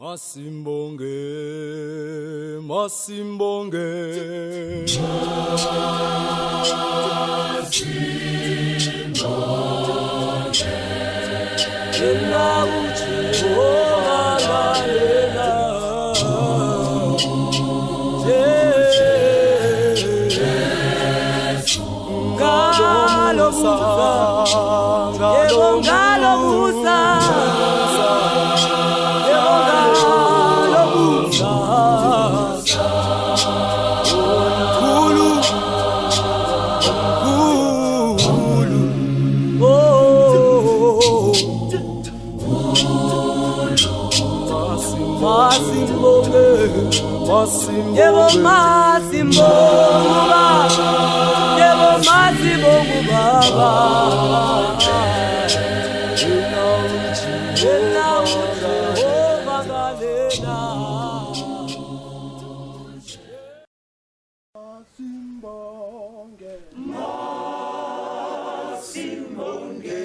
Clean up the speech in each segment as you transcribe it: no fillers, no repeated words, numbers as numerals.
Masimbonge, Masimbonge, Masimbonge, Ela Jehova Galela, Galo Musa, Galo Musa. Yebo Masimbongo baba, Yebo Masimbongo baba, Jehova Galela. Masimbonge, Masimbonge.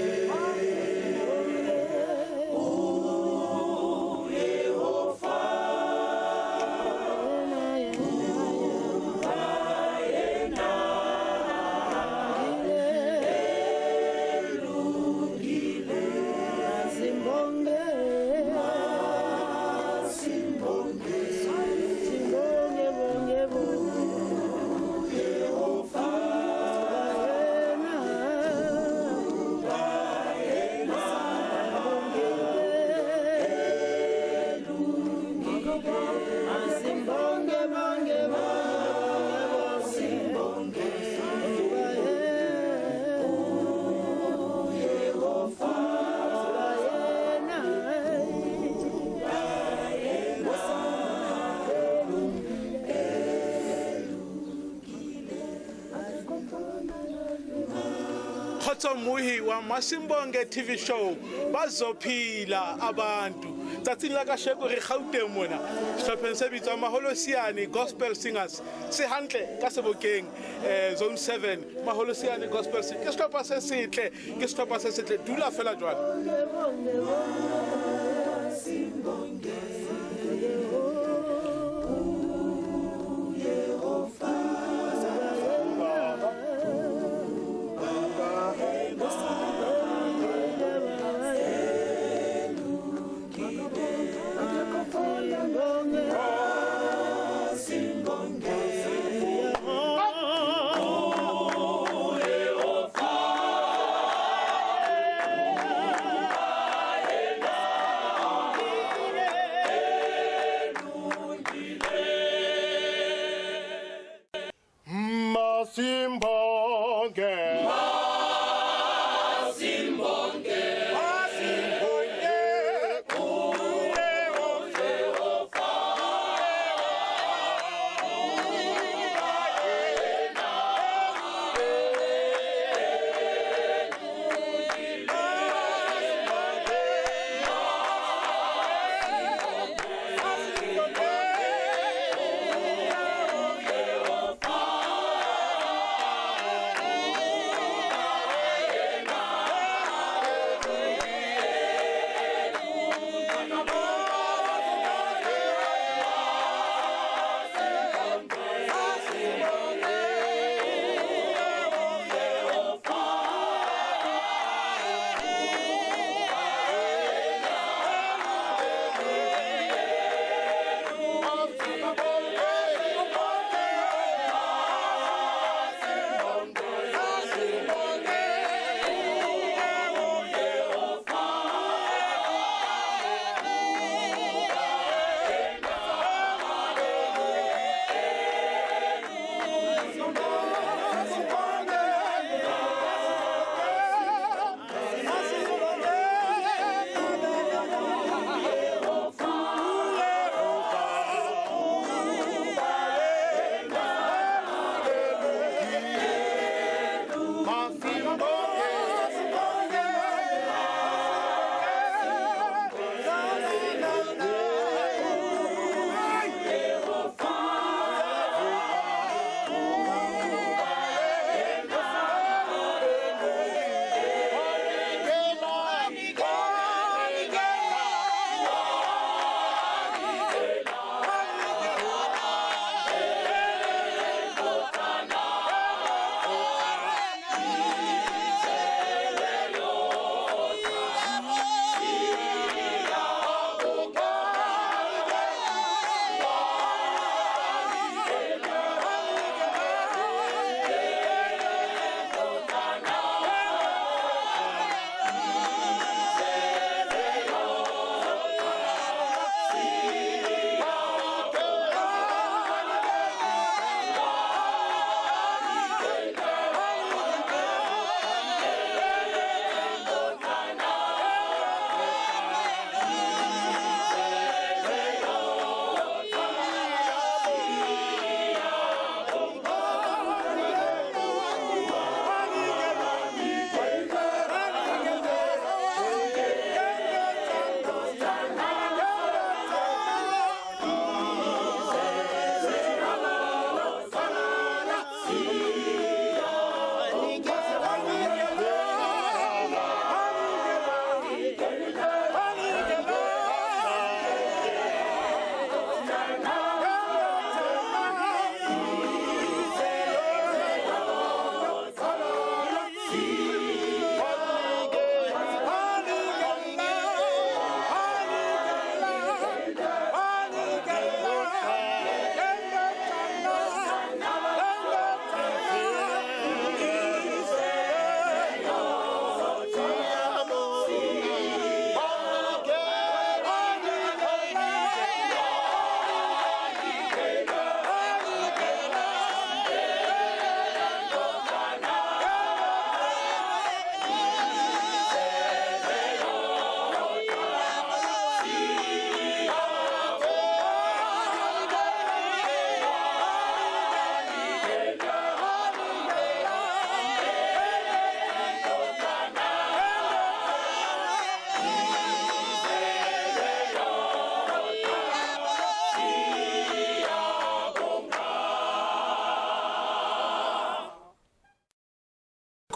Muhi wa Masimbonge TV show bazophila abantu tsatsing la kasheko re Gauteng mona hlopheng se bitswa Maholosiane Gospel Singers se hantle ka Sebokeng zone 7 Maholosiane Gospel Singers ke sehlopha se setle dula fela jwale.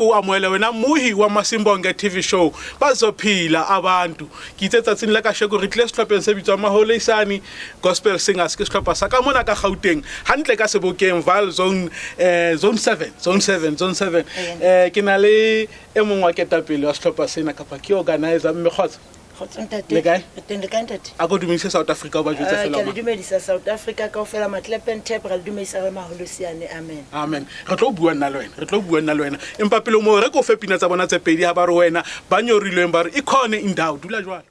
ku amohela wena muhi wa Masimbonge TV show bazophila abantu ke itse tsatsing la ka sheko re tle sehlopheng se bitswa Maholeisane Gospel Singers ke sehlopha sa ka mona ka Gauteng hantle ka Sebokeng Val zone 7 ke na le e mongwe wa ketapele wa sehlopha sena kapa ke organizer mme khotsa le kae a go dumedisa South Africa o ba jwetsa fela ke le dumedisa South Africa ka ofela matlepen tap re le dumedisa re Maholosiane amen amen re tlo bua nna le wena empa pele mo re go fe pina tsa bona tse pedi ha ba re wena ba nyorilweng ba re ikhone indawo dula jwalo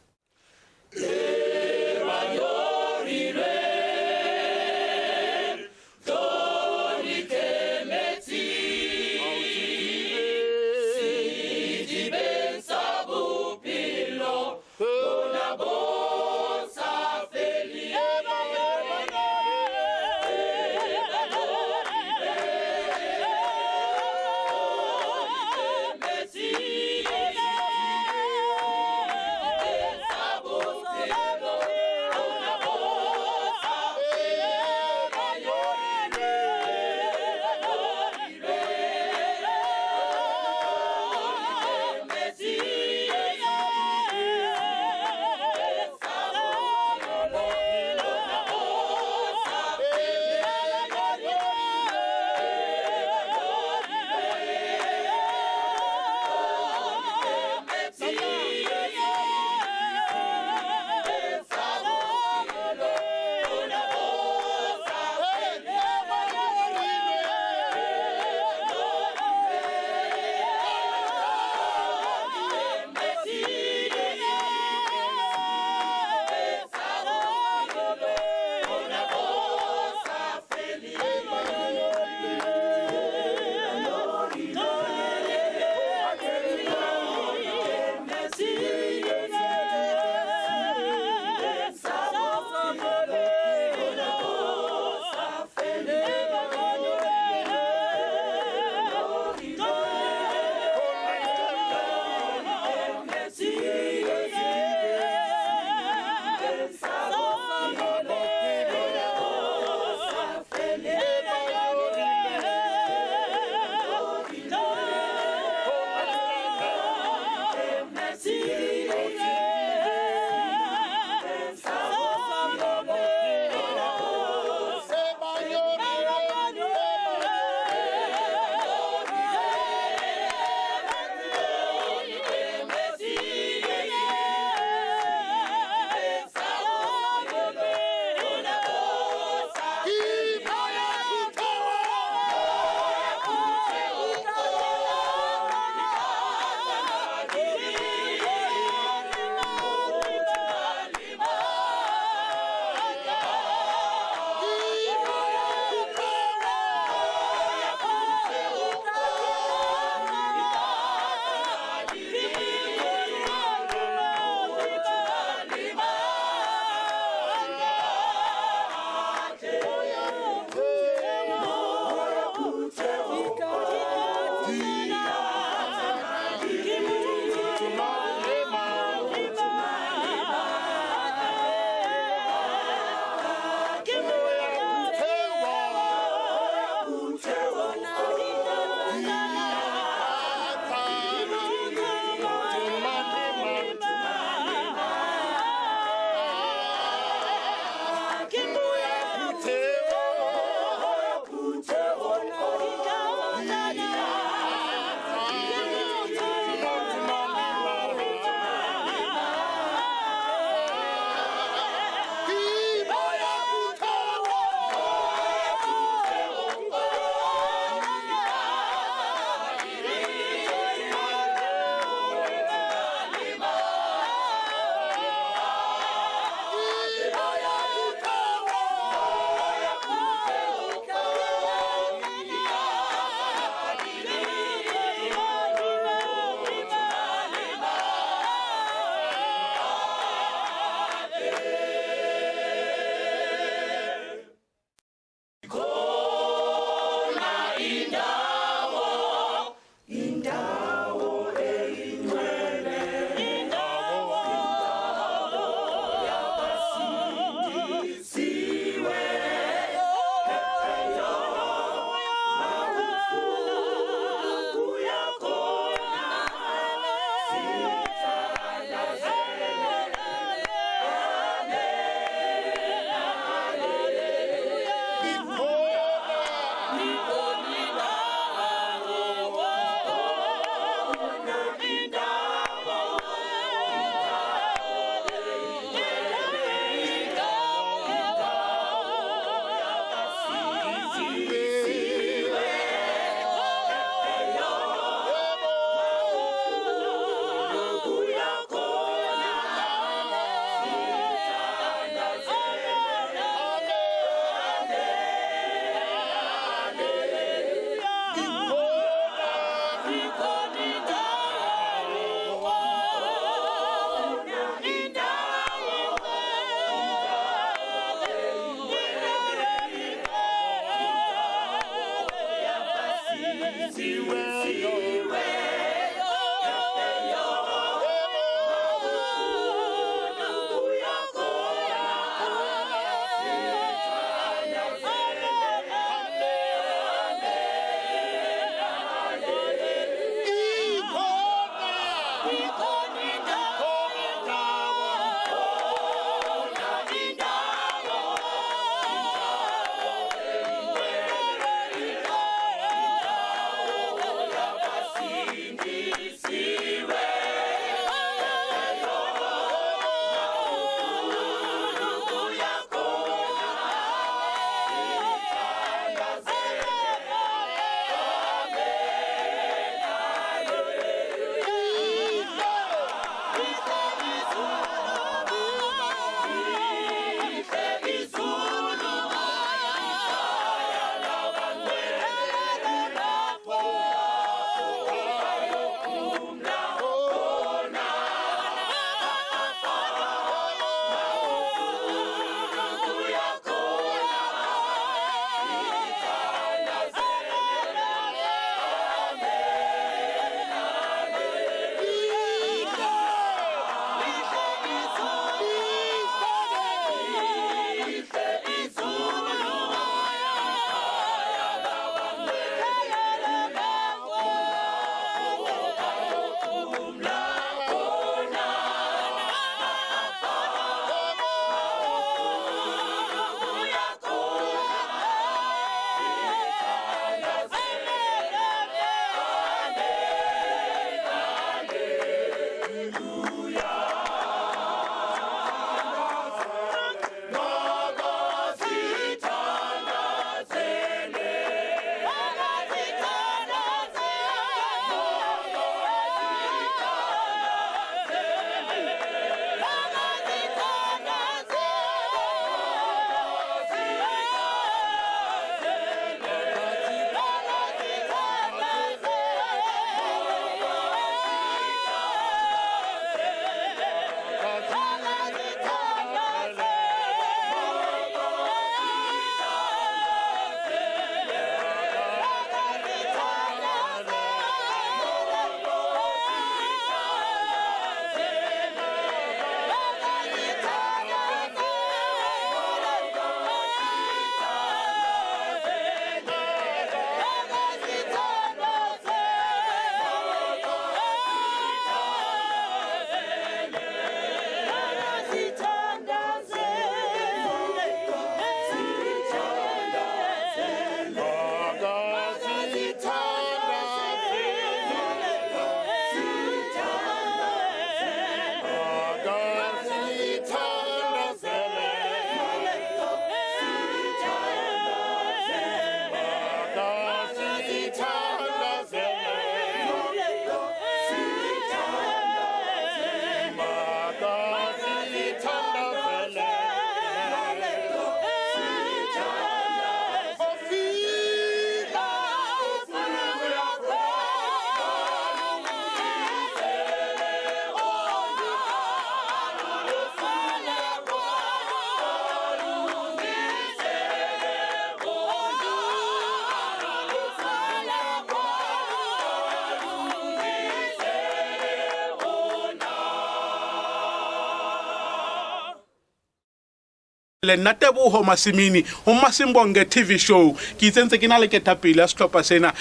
le nna Teboho Masimini ho Masimbonge TV show ke itsentse ke na le ketapele ya sehlopha sena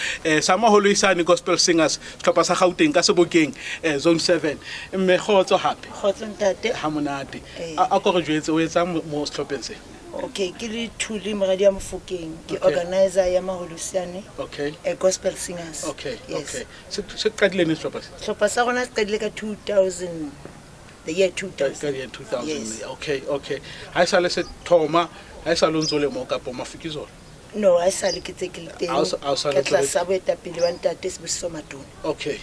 sa Maholoisane Gospel Singers sehlopha sa Gauteng ka Sebokeng zone 7 mme khotso hape Khotso ntate. ha monate a go re jwetse o etsa mo sehlopheng se Okay, ke le Thuli Moradi ya Mofokeng, ke Okay. organizer ya Maholoisane okay Gospel Singers. okay Yes. okay se qadile ne sehlopha se Sehlopha sa rona se qadile ka 2000, the year 2000. ka year 2000 Yes. okay ha sa le se thoma ha sa lo ntso le mo ka po mafikizolo No, I sa le ke tse ke le teng. Ha o sa le Ka tla tse- sa boetapele wa ntate Sibusiso Matona. okay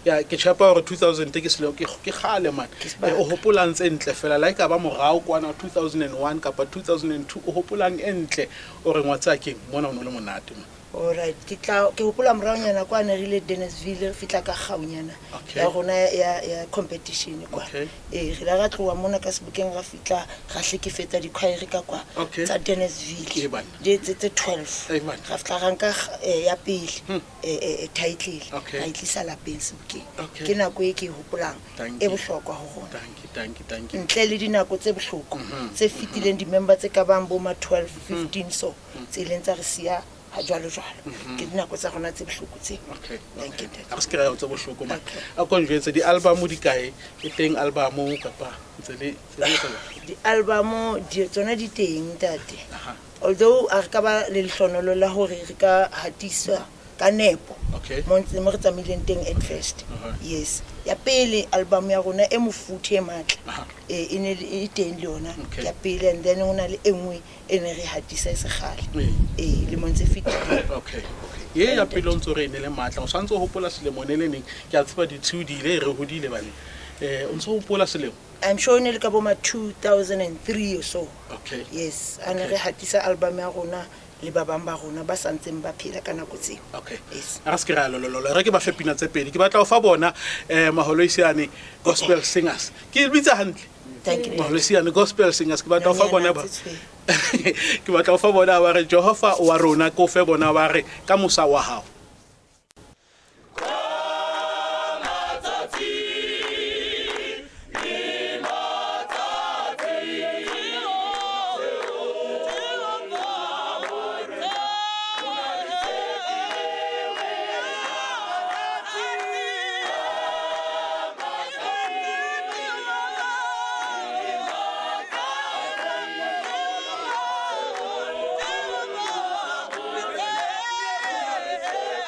ya ke tshepa gore 2000 ke selo ke gale man sebaka. o hopola ntse entle fela like ba morao kwana 2001 kapa 2002 o hopolang entle o re ngwatsakeng mona o no le monate man Alright, ke hopola moraonyana kwa ne re ile Dennisville re fitla ka gaunyana Okay. ya rona ya competition kwa. Okay. Re la ga tloa mona ka Sebokeng ra fitla ga hlekefetsa dikhwaere ka kwa Okay. tsa Ke Dennisville bana. di tse 12 Eh, bana. ga fitla ga nka ya pele title Okay. ga itlisa lapeng Sebokeng Okay. ke nako e ke e hopolang Thank e you. bohlokwa ho rona thank you ntle le dinako tse bohloko tse fitileng di-member tse ka bang boma 12 15 so tse leng tsa re siya ha jwalo ke dinako tsa rona tse bohloko tse okay Thank you, Ntate. a se kry-a tsa bohloko man Okay. a ko njwetse di-album di kae e teng album kapa ntse le di-album tsona di teng ntate Aha. although a re ka ba le lehlonolo la hore re ka hatisa ka nepo Okay. mo ntse mo re tsamaileng teng at first Aha. yes ya pele album ya rona e mofuthu e matla Aha. e ne e teng le yona Okay. ya pele and then ho na le enngwe e ne re hatisa e segale Ee. le mo ntse fitileng okay ye ya pele o ntse re ne le matla o santse o hopola selemo ne le neng ke a tseba di-two di ile re hodile bane o ntse o hopola selemo I'm sure ne le ka boma 2003 or so okay yes a ne re hatisa album ya rona le ba bang ba rona ba santseng ba phela ka nako tseo okay Yes. a se ke ra lololo re ke ba fe pina tse pedi ke batla o fa bona Maholoisane Gospel Singers ke bitsa hantle Thank you. Maholoisane Gospel Singers ke batla o fa bona ba Nanyana, ke batla o fa bona ba re Jehova wa rona ko fe bona ba re ka mosa wa hao Thank you.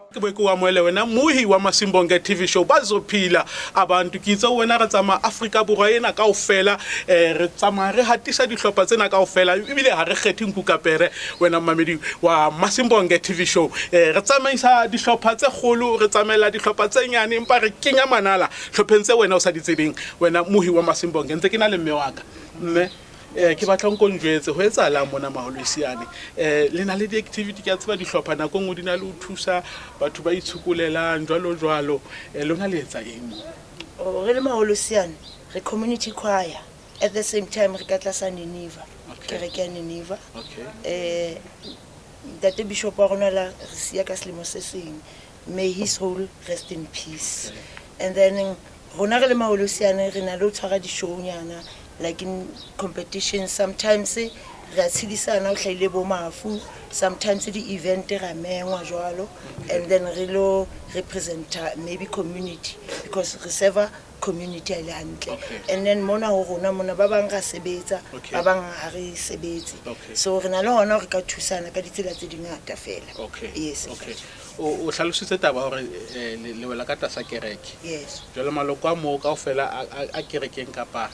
ke be ke wa moele wena mohi wa Masimbonge TV show bazophila abantu ke itse wena re tsama Africa borwa ena kaofela re tsama re hatisa dihlopha tsena kaofela ebile ha re kgethe nkukapere wena mamedi wa Masimbonge TV show re tsamaisa dihlopha tse kgolo re tsamela dihlopha tse nyane empa re kenya manala hlopheng tse wena o sa di tsebeng wena mohi wa Masimbonge ntse ke na le mme wa ka mme ke batla nko njwetse ho etsahala mona Maholosiane le na le di activity ke a tseba dihlopha nako ngwe di na le ho thusa batho ba itshukulelang jwalo lona le etsa eng o re le Maholosiane re community choir at the same time re ka tlasa Nineva ke re ke Nineva that bishop wa rona la re sia ka selemo se seng may his soul rest in peace and then rona re le Maholosiane re na le ho tshwara di show nyana like in competition sometimes re a tshedisana o hlaile bo mafu sometimes the event ra mengwa jwalo and then re lo represent maybe community because re serve community ile hantle and then mona ho rona mona ba bang ra sebetsa ba bang ha re sebetse so re na le hona re ka thusana ka ditsela tse dingata fela yes o hlalositse taba hore le wela ka tsa kereke yes jwale maloko a mo kaofela a kerekeng kapa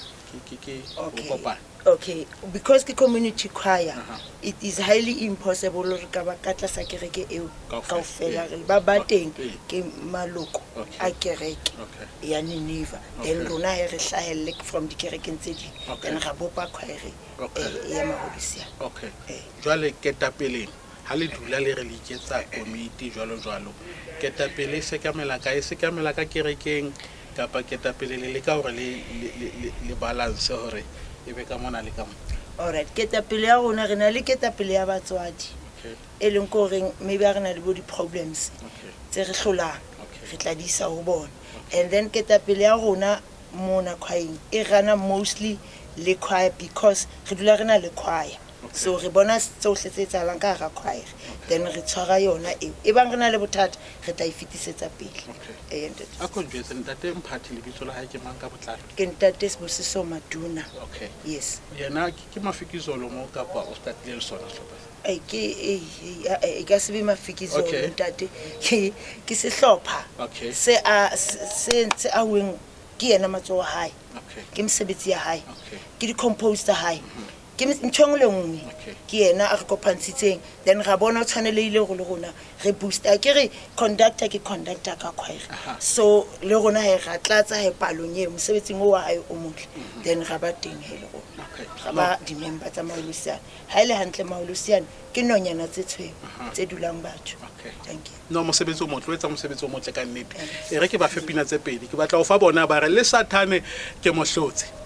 okay because the community choir it is highly impossible re ka ba ka tlasa kereke eo kaofela ba teng ke maloko a kereke ya Nineva then rona re hlahelle from the kerekeng tse di then ga bopa choir ya Maholosiane jwale ketapeleng ha le dula le re le iketsa committee jwalo ketapele se kamela ka kerekeng kapa ketapele le ka hore le balance hore ebe ka mona le ka mo alright ketapele ya rona re na le ketapele ya batswadi e leng ko reng maybe re na le bo di problems tse re hlolang re tla di isa ho bona and then ketapele ya rona mona choir e rana mostly le choir because re dula re na le choir so re bona tsohle tse tsalang ka ga choir then re tshwara yona e bang re na le bothata re tla ifitisetsa pele a conjetse ntate mphathi le bitso la ha ke mang ka botlalo ke ntate Sibusiso Maduna yes yena ke mafikizolo mo kapa o statile le sona hlopa ke ka se be mafikizolo ntate ke sehlopha se a weng ke yena matso wa hae ke msebetsi ya hae ke di composer hae ke ntshweng le nngwe ke yena a re kopantshitseng then ra bona o tshwaneleile go le rona re booster ke re conductor ka choir so le rona he ra tlatsa he palong e mosebetsing o wa hae o motle then ra ba teng he le rona ga ba di member tsa Maholosiane ha ile hantle Maholosiane ke nonyana tse tshweu tse dulang batho thank you no mosebetsi o motle o etsa mosebetsi o motle ka nnete re ke ba fe pina tse pedi ke batla o fa bona ba re le Sathane ke mohlotse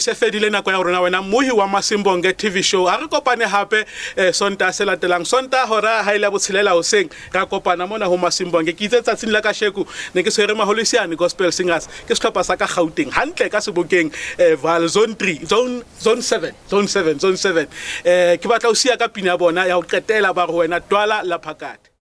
se fedile nako ya rona wena mohi wa Masimbonge TV show a re kopane hape sonta se latelang sonta hora ha ile botshelela hoseng ka kopana mona ho Masimbonge ke itse tsatsing la ka sheku ne ke swere maholisiane gospel singers ke sehlopha sa ka Gauteng hantle ka Sebokeng Val zone 3 zone 7 ke batla o sia ka pina bona ya ho qetela ba go wena twala la phakate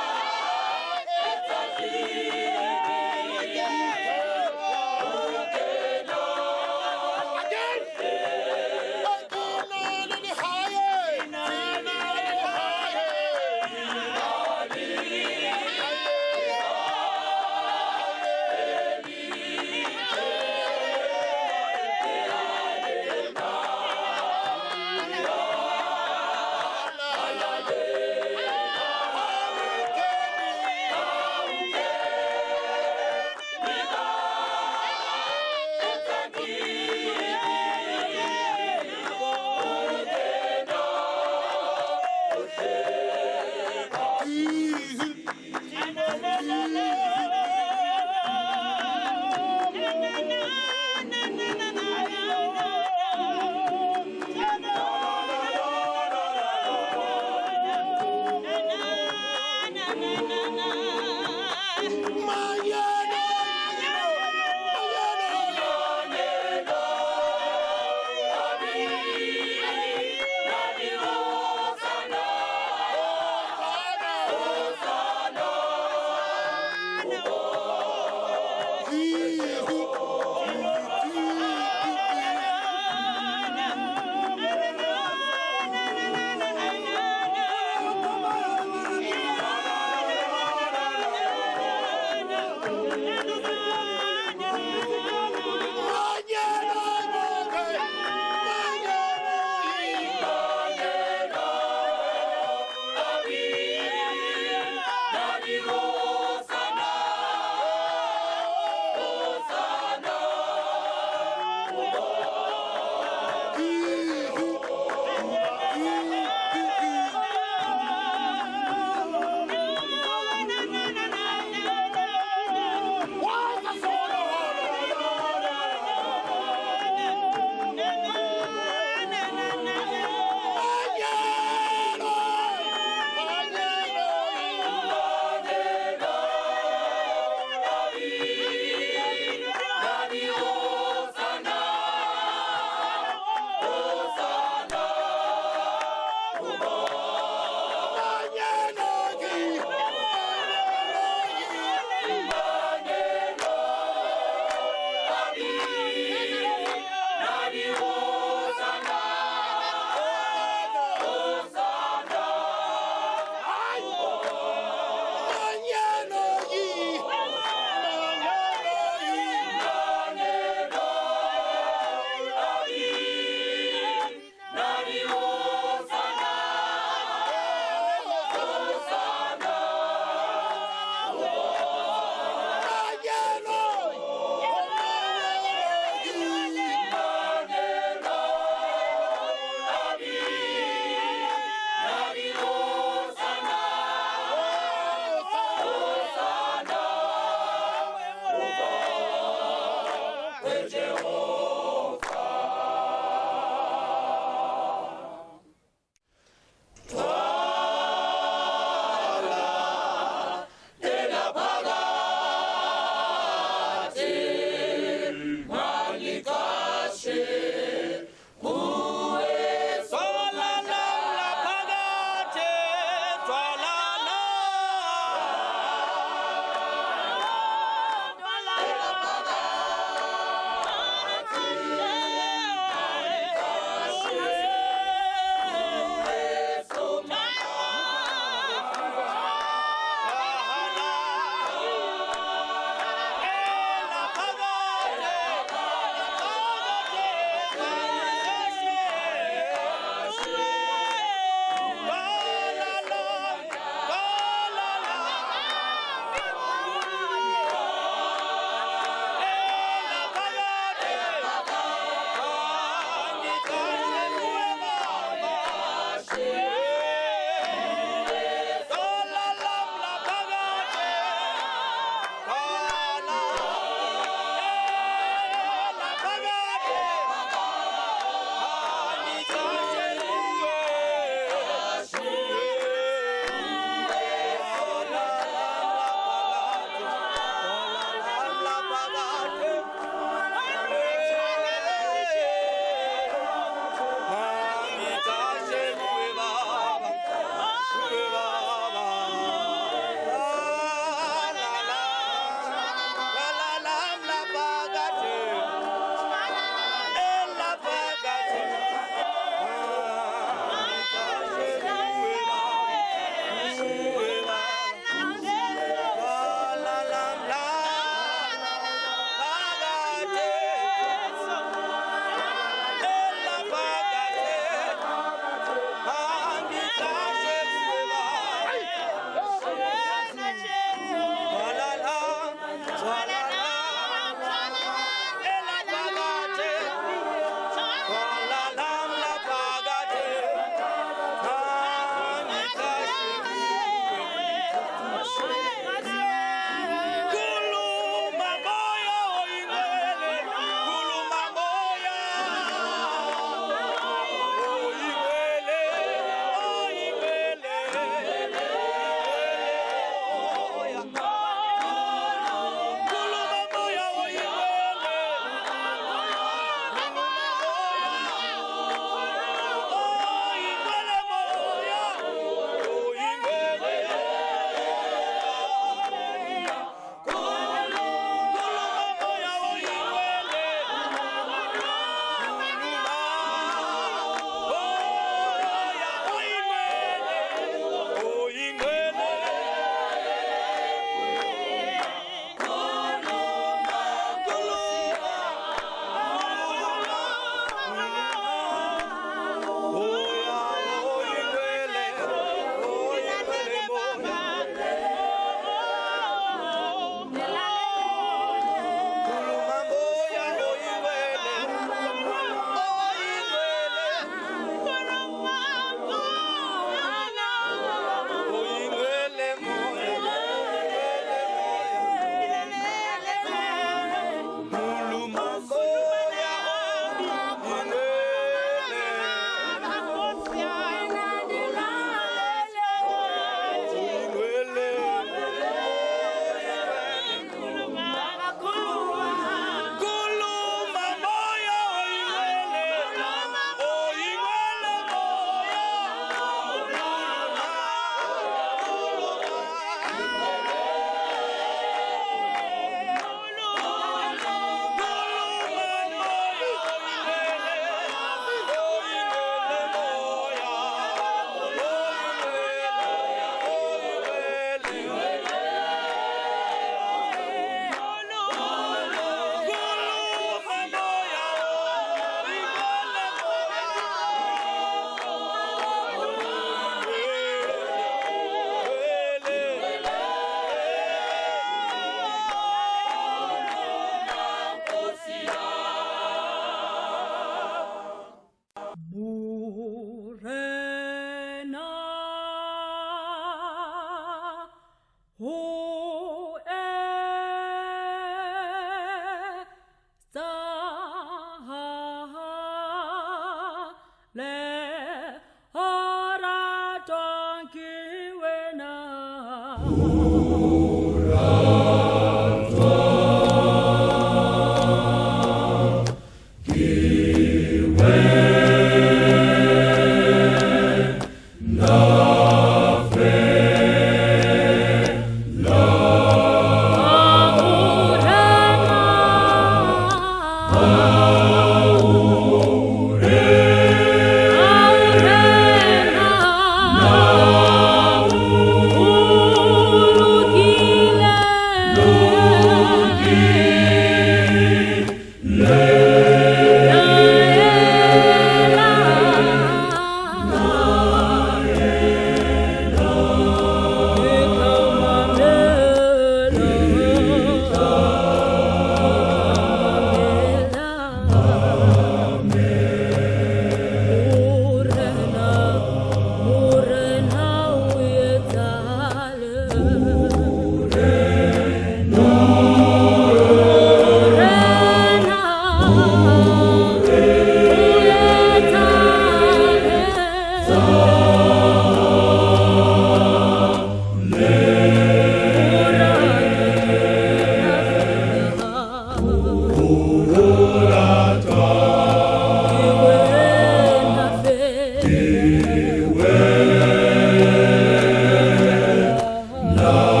No.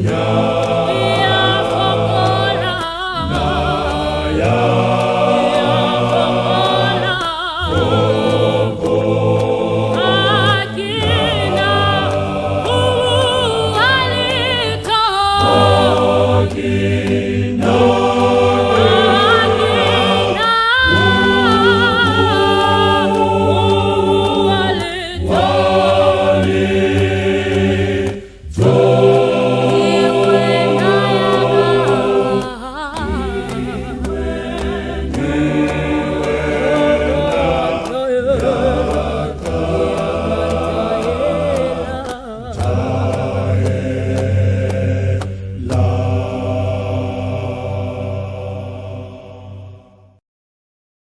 ya